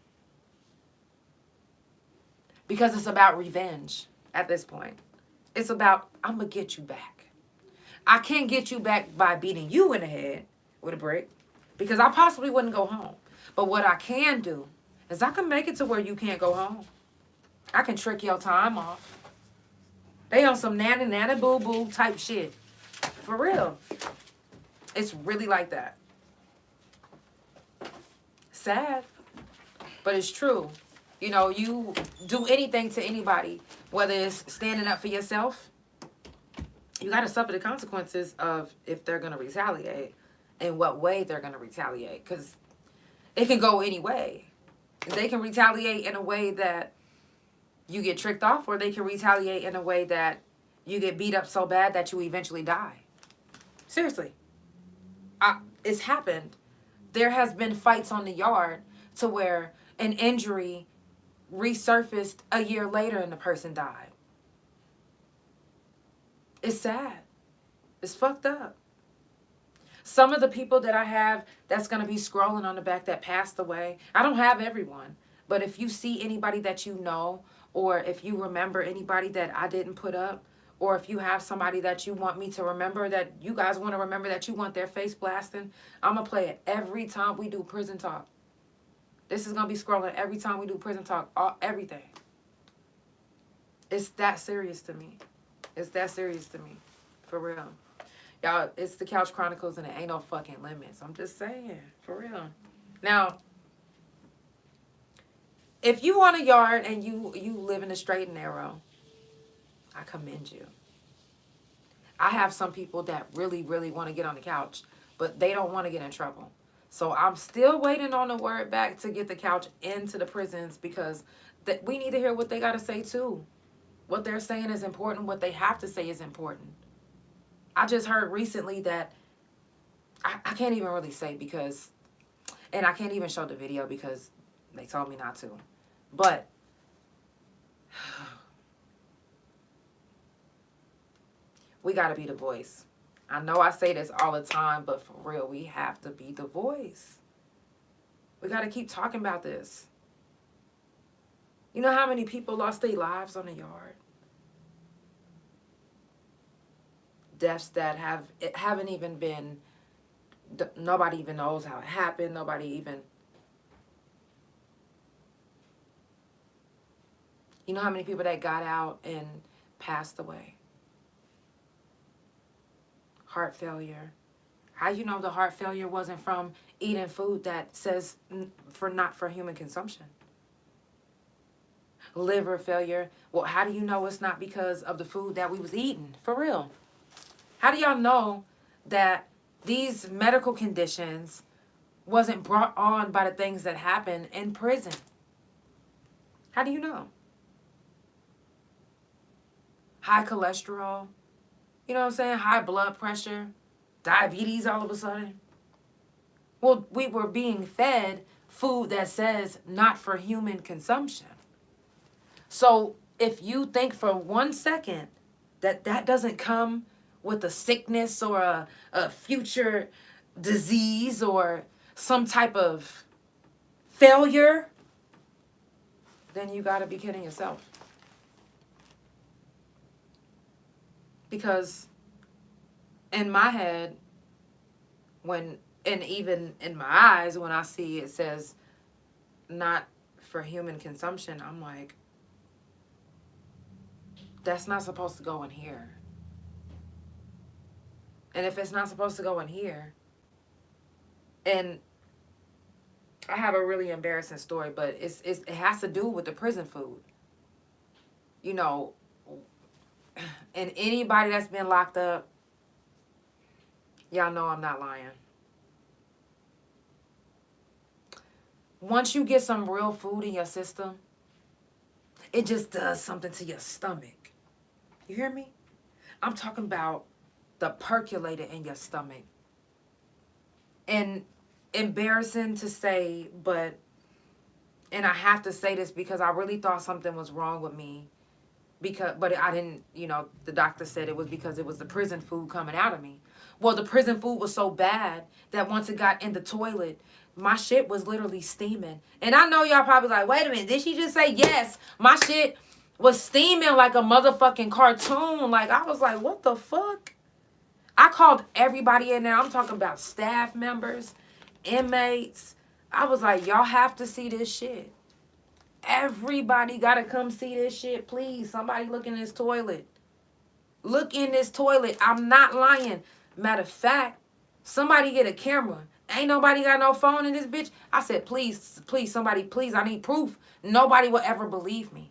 Because it's about revenge at this point. It's about, I'm going to get you back. I can't get you back by beating you in the head with a brick because I possibly wouldn't go home. But what I can do is I can make it to where you can't go home. I can trick your time off. They on some nanny boo boo type shit. For real. It's really like that. Sad. But it's true. You know, you do anything to anybody, whether it's standing up for yourself, you got to suffer the consequences of if they're going to retaliate and what way they're going to retaliate. Because it can go any way. They can retaliate in a way that you get tricked off, or they can retaliate in a way that you get beat up so bad that you eventually die. Seriously. It's happened. There has been fights on the yard to where an injury resurfaced a year later and the person died. It's sad. It's fucked up. Some of the people that I have that's going to be scrolling on the back that passed away, I don't have everyone. But if you see anybody that you know, or if you remember anybody that I didn't put up, or if you have somebody that you want me to remember, that you guys want to remember, that you want their face blasting, I'm going to play it every time we do Prison Talk. This is going to be scrolling every time we do Prison Talk, everything. It's that serious to me. It's that serious to me. For real. Y'all, it's the Couch Chronicles and it ain't no fucking limits. I'm just saying. For real. Now, if you want a yard and you live in the straight and narrow, I commend you. I have some people that really, really want to get on the couch, but they don't want to get in trouble. So I'm still waiting on the word back to get the couch into the prisons, because we need to hear what they got to say too. What they're saying is important. What they have to say is important. I just heard recently that I can't even really say because, and I can't even show the video because they told me not to. But we got to be the voice. I know I say this all the time, but for real, we have to be the voice. We got to keep talking about this. You know how many people lost their lives on the yard? Deaths that haven't even been, nobody even knows how it happened. Nobody even, you know how many people that got out and passed away? Heart failure. How you know the heart failure wasn't from eating food that says not for human consumption? Liver failure. Well, how do you know it's not because of the food that we was eating? For real. How do y'all know that these medical conditions wasn't brought on by the things that happened in prison? How do you know? High cholesterol. You know what I'm saying? High blood pressure. Diabetes all of a sudden. Well, we were being fed food that says not for human consumption. So if you think for 1 second that doesn't come with a sickness or a future disease or some type of failure, then you got to be kidding yourself. Because in my head, and even in my eyes, when I see it says not for human consumption, I'm like, that's not supposed to go in here. And if it's not supposed to go in here, and I have a really embarrassing story, but it has to do with the prison food. You know, and anybody that's been locked up, y'all know I'm not lying. Once you get some real food in your system, it just does something to your stomach. You hear me? I'm talking about the percolator in your stomach. And embarrassing to say, but I have to say this because I really thought something was wrong with me. But I didn't, the doctor said it was because it was the prison food coming out of me. Well, the prison food was so bad that once it got in the toilet, My shit was literally steaming. And I know y'all probably like, wait a minute, did she just say yes? My shit was steaming like a motherfucking cartoon. Like, I was like, what the fuck? I called everybody in there. I'm talking about staff members, inmates. I was like, y'all have to see this shit. Everybody got to come see this shit, please. Somebody look in this toilet. Look in this toilet. I'm not lying. Matter of fact, somebody get a camera. Ain't nobody got no phone in this bitch. I said, please, please, somebody, please, I need proof. Nobody will ever believe me.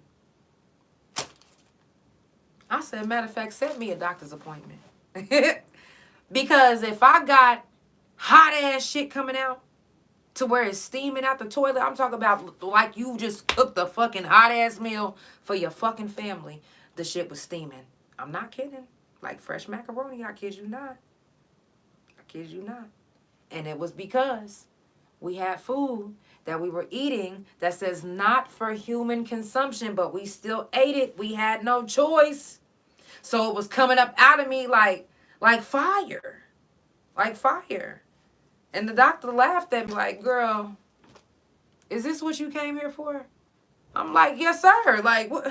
I said, matter of fact, set me a doctor's appointment. Because if I got hot ass shit coming out to where it's steaming out the toilet, I'm talking about like you just cooked a fucking hot ass meal for your fucking family. The shit was steaming. I'm not kidding. Like fresh macaroni, I kid you not. I kid you not. And it was because we had food that we were eating that says not for human consumption, but we still ate it. We had no choice. So it was coming up out of me like fire. Like fire. And the doctor laughed at me like, girl, is this what you came here for? I'm like, yes, sir. Like, what?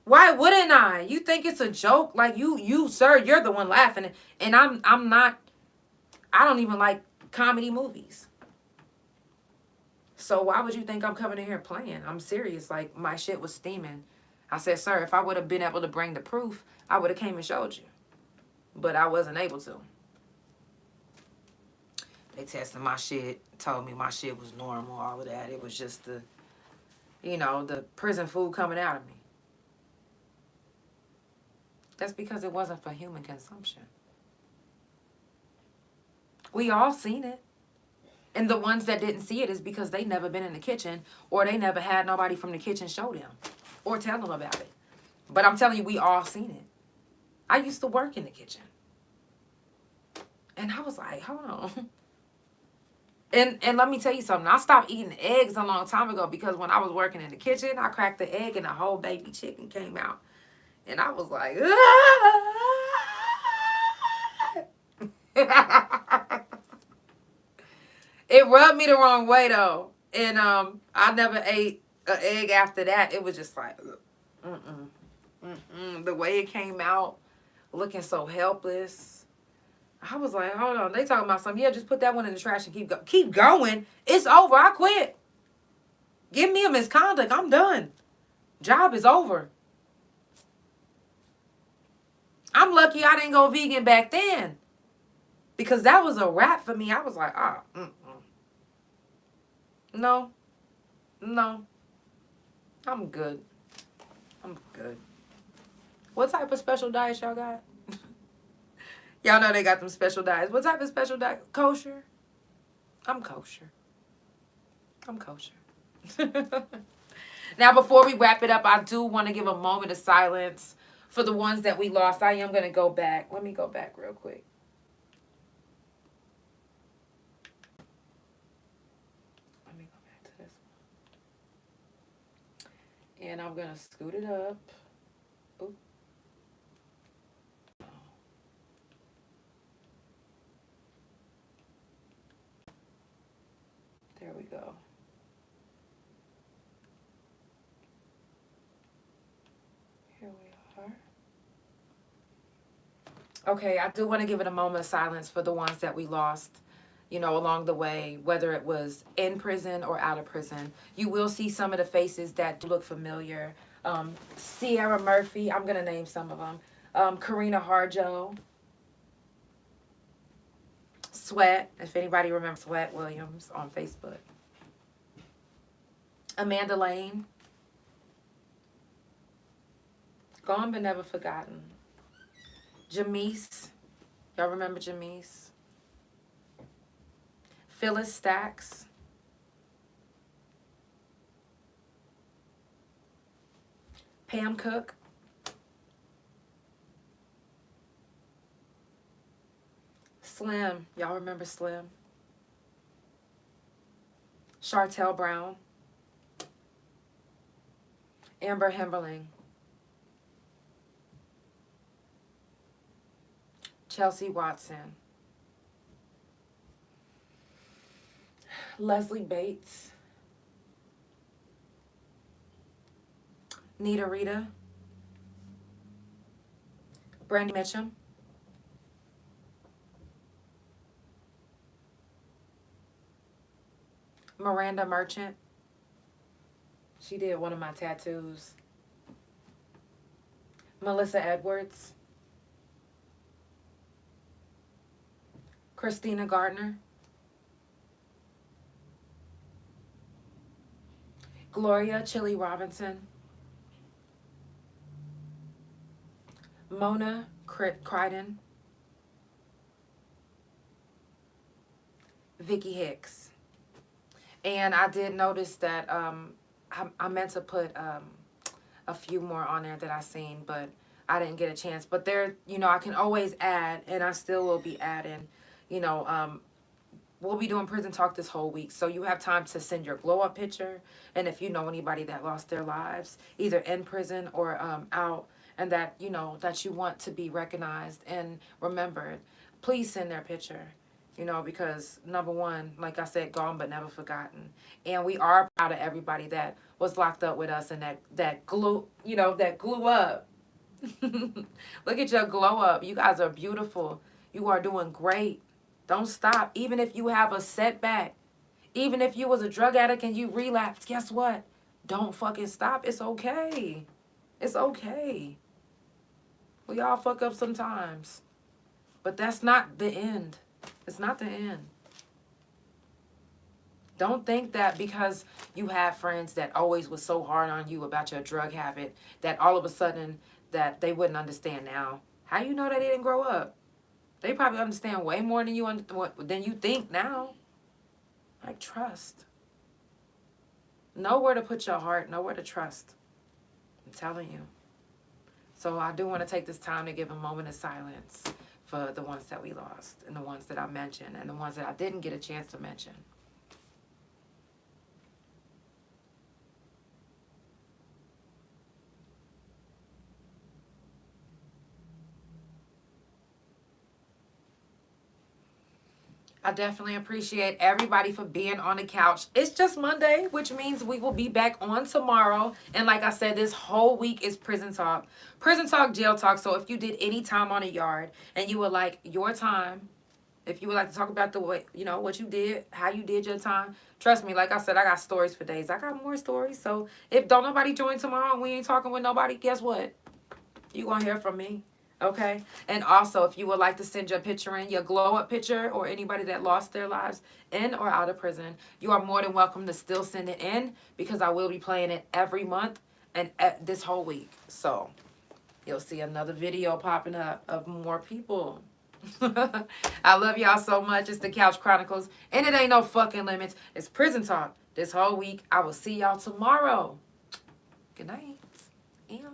Why wouldn't I? You think it's a joke? Like, you, sir, you're the one laughing. And I'm not. I don't even like comedy movies. So why would you think I'm coming in here playing? I'm serious. Like, my shit was steaming. I said, sir, if I would have been able to bring the proof, I would have came and showed you. But I wasn't able to. They tested my shit, told me my shit was normal, all of that. It was just the, the prison food coming out of me. That's because it wasn't for human consumption. We all seen it. And the ones that didn't see it is because they never been in the kitchen or they never had nobody from the kitchen show them or tell them about it. But I'm telling you, we all seen it. I used to work in the kitchen. And I was like, hold on. And let me tell you something. I stopped eating eggs a long time ago because when I was working in the kitchen, I cracked the egg and a whole baby chicken came out. And I was like, It rubbed me the wrong way though. And I never ate an egg after that. It was just like, the way it came out, looking so helpless. I was like, hold on. They talking about something. Yeah, just put that one in the trash and keep going. It's over. I quit. Give me a misconduct. I'm done. Job is over. I'm lucky I didn't go vegan back then. Because that was a wrap for me. I was like, no. I'm good. What type of special diets y'all got? Y'all know they got them special diets. What type of special diet? Kosher? I'm kosher. Now, before we wrap it up, I do want to give a moment of silence for the ones that we lost. I am going to go back. Let me go back real quick. Let me go back to this one. And I'm going to scoot it up. Oop. There we go. Here we are. Okay, I do want to give it a moment of silence for the ones that we lost, along the way, whether it was in prison or out of prison. You will see some of the faces that look familiar. Sierra Murphy, I'm going to name some of them. Karina Harjo. Sweat, if anybody remembers Sweat Williams on Facebook. Amanda Lane. Gone but never forgotten. Jamise. Y'all remember Jamise? Phyllis Stacks. Pam Cook. Slim. Y'all remember Slim? Chartel Brown. Amber Hemberling. Chelsea Watson. Leslie Bates. Nita Rita. Brandy Mitchum. Miranda Merchant. She did one of my tattoos. Melissa Edwards. Christina Gardner. Gloria Chili Robinson. Mona Crichton. Vicky Hicks. And I did notice that I meant to put a few more on there that I seen, but I didn't get a chance. But there, you know, I can always add, and I still will be adding, you know, we'll be doing prison talk this whole week. So you have time to send your glow up picture. And if you know anybody that lost their lives, either in prison or out, and that, you know, that you want to be recognized and remembered, please send their picture. You know, because number one, like I said, gone but never forgotten. And we are proud of everybody that was locked up with us and that glue, you know, that glue up. Look at your glow up. You guys are beautiful. You are doing great. Don't stop. Even if you have a setback, even if you was a drug addict and you relapsed, guess what? Don't fucking stop. It's okay. It's okay. We all fuck up sometimes. But that's not the end. It's not the end. Don't think that because you have friends that always was so hard on you about your drug habit that all of a sudden that they wouldn't understand now. How you know that they didn't grow up? They probably understand way more than you think now. Like, trust. Know where to put your heart. Know where to trust. I'm telling you. So I do want to take this time to give a moment of silence for the ones that we lost and the ones that I mentioned and the ones that I didn't get a chance to mention. I definitely appreciate everybody for being on the couch. It's just Monday, which means we will be back on tomorrow. And like I said, this whole week is prison talk. Prison talk, jail talk. So if you did any time on a yard and you would like your time, if you would like to talk about the way, you know, what you did, how you did your time, trust me, like I said, I got stories for days. I got more stories. So if don't nobody join tomorrow and we ain't talking with nobody, guess what? You gonna hear from me. Okay? And also, if you would like to send your picture in, your glow-up picture, or anybody that lost their lives in or out of prison, you are more than welcome to still send it in because I will be playing it every month and this whole week. So, you'll see another video popping up of more people. I love y'all so much. It's the Couch Chronicles, and it ain't no fucking limits. It's prison talk this whole week. I will see y'all tomorrow. Good night. Ew.